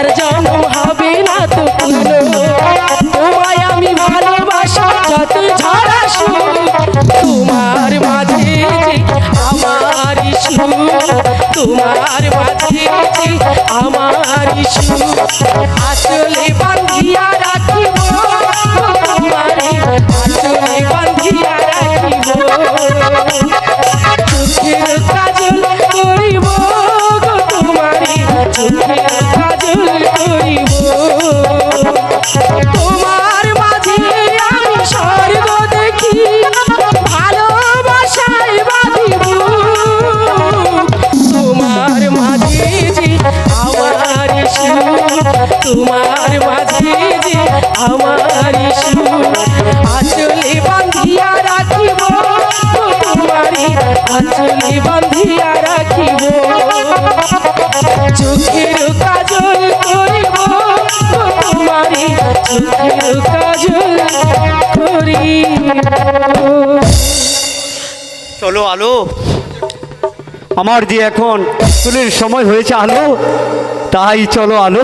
আর জন্ম হবে না তো পুরনো। তোমায় আমি ভালোবাসি যত ঝরা সুর, তোমার মাঝে যে আমার সুর, তোমার মাঝে যে আমার সুর। আসলে বান্ধিয়া রাখিব তোমারে, আসলে বান্ধিয়া রাখিব। চোখের কাজল করিব গো তোমারে, চোখের কাজল করিব। তোমার মাঝে আমি স্বর্গ দেখি, ভালোবাসায় বাঁধিব। তোমার মাঝে যে আমার সুর, তোমার মাঝে যে আমার সুর। আঁচলে বাঁধিয়া রাখিব তোমারে, আঁচলে বাঁধিয়া রাখিব। চোখের কাজল করিব তোমারে, চোখের কাজল করিব। চলো আলো, আমার যে এখন স্কুলের সময় হয়েছে আলো, তাই চলো আলো।